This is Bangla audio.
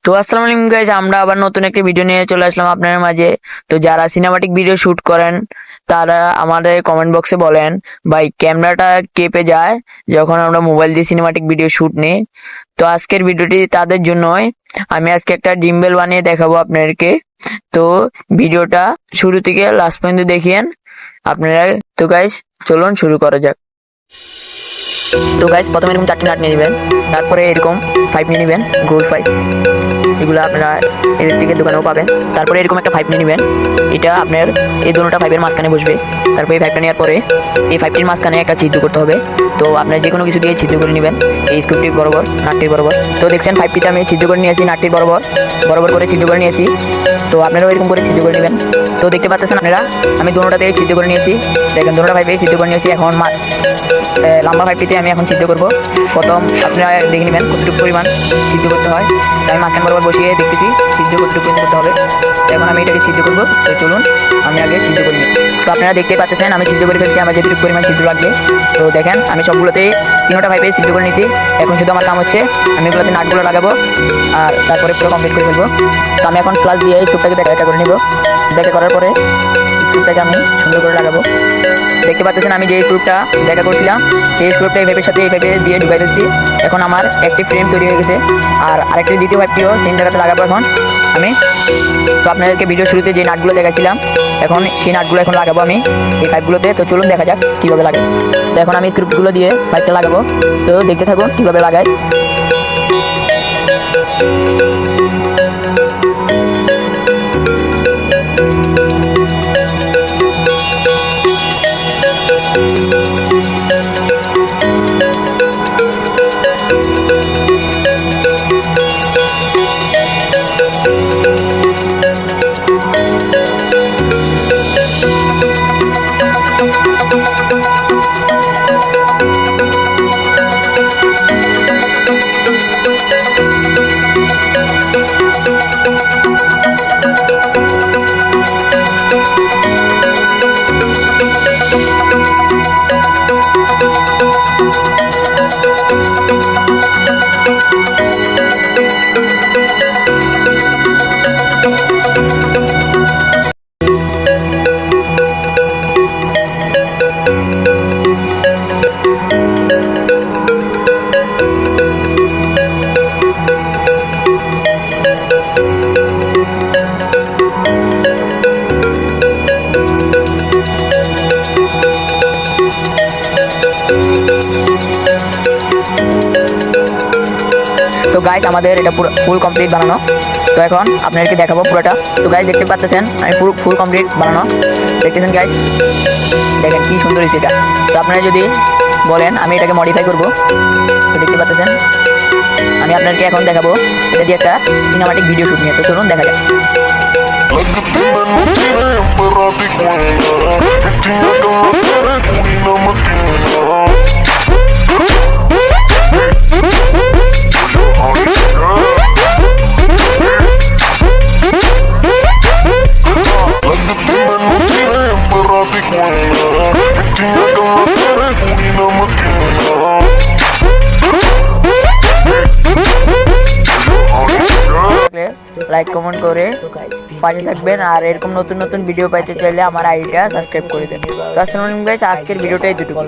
তো আসসালামু আলাইকুম গাইস, আমরা আবার নতুন একটা ভিডিও নিয়ে চলে আসলাম আপনাদের মাঝে। তো যারা সিনেমাটিক ভিডিও শুট করেন তারা আমাদের কমেন্ট বক্সে বলেন ভাই ক্যামেরাটা কেঁপে যায় যখন আমরা মোবাইল দিয়ে সিনেমাটিক ভিডিও শুট নিই। তো আজকের ভিডিওটি তাদের জন্যই। আমি আজকে একটা জিম্বেল বানিয়ে দেখাবো আপনাদেরকে। তো ভিডিওটা শুরু থেকে লাস্ট পর্যন্ত দেখিয়েন আপনারা। তো গাইস চলুন শুরু করা যাক। তো গাইস প্রথমে এরকম 4টি নাট নিয়ে নেবেন, তারপরে এরকম 5 নিয়ে নেবেন, গোল্ড 5। এগুলো আপনারা ইলেকট্রিকের দোকানেও পাবেন। তারপরে এরকম একটা 5 নিয়ে নেবেন, এটা আপনার এই দুটোটা 5-এর মাঝখানে বসবে। তারপরে এই 5টা নেওয়ার পরে এই 5টির মাঝখানে একটা ছিদ্র করতে হবে। তো আপনার যে কোনো কিছু দিয়ে ছিদ্র করে নেবেন এই স্ক্রুটির বরাবর, নাটটির বরাবর। তো দেখছেন 5টিতে আমি ছিদ্র করে নিয়েছি, নাটটির বরাবর বরাবর করে ছিদ্র করে নিয়েছি। তো আপনারাও এরকম করে ছিদ্র করে নেবেন। তো দেখতে পাচ্ছেন আপনারা আমি দুটোটাতে ছিদ্র করে নিয়েছি। দেখেন দুটোটা 5-এ ছিদ্র করে নিয়েছি। এখন লম্বা 5টিতে আমি এখন ছিদ্র করব। প্রথম আপনারা দেখে নেবেন কতটুকু পরিমাণ ছিদ্র করতে হয়। আমি মাঝখান বরাবর বসিয়ে দেখতেছি ছিদ্র কতটুকু করতে হবে। এখন আমি এটাকে ছিদ্র করবো। তো চলুন আমি আগে ছিদ্র করি। তো আপনারা দেখতে পাচ্ছেন আমি ছিদ্র করে ফেলছি আমার যেটুকু পরিমাণ ছিদ্র লাগবে। তো দেখেন আমি সবগুলোতেই 3টা 5-এ ছিদ্র করে নিয়েছি। এখন শুধু আমার কাম হচ্ছে আমি এগুলোতে নাটগুলো লাগাবো আর তারপরে পুরো কমপ্লিট করে ফেলবো। তো আমি এখন ফ্লাশ দিয়ে স্ক্রুপটাকে দেখা করে নিব। দেখা করার পরে স্ক্রুপটাকে আমি সুন্দর করে লাগাবো। দেখতে পাচ্ছেন আমি যে স্ক্রুপটা দেখা করছিলাম সেই স্ক্রুপটা এই ভাইপের সাথে এই ভাইপে দিয়ে ঢুকাই দিচ্ছি। এখন আমার একটি ফ্রেম তৈরি হয়ে গেছে আর আরেকটি দ্বিতীয় ভাইপটিও সেম জায়গাতে লাগাবো এখন আমি। তো আপনাদেরকে ভিডিও শুরুতে যে নাটগুলো দেখাচ্ছিলাম এখন সেই নাটগুলো এখন লাগাবো আমি এই পাইপগুলোতে। তো চলুন দেখা যাক কীভাবে লাগে। তো এখন আমি স্ক্রুপগুলো দিয়ে পাইপটা লাগাবো। তো দেখতে থাকুন কীভাবে লাগাই। তো গাইস আমাদের এটা পুরো ফুল কমপ্লিট বানানো। তো এখন আপনাদেরকে দেখাবো পুরোটা। তো গাইস দেখতে পাচ্ছেন আমি পুরো ফুল কমপ্লিট বানানো দেখতেছেন গাইস, দেখেন কি সুন্দর হয়েছে এটা। তো আপনারা যদি বলেন আমি এটাকে মডিফাই করব। তো দেখতে পাচ্ছেন আমি আপনাদেরকে এখন দেখাবো এটা দিয়ে একটা সিনেমাটিক ভিডিও শুট নিয়ে। তো চলুন দেখা যাক। লাইক কমেন্ট করে পাশে থাকবেন আর এরকম নতুন নতুন ভিডিও পাইতে চাইলে আমার আইডিটা সাবস্ক্রাইব করে দেন। তো আসসালামু আলাইকুম গাইস, আজকের ভিডিওটা এতটুকু।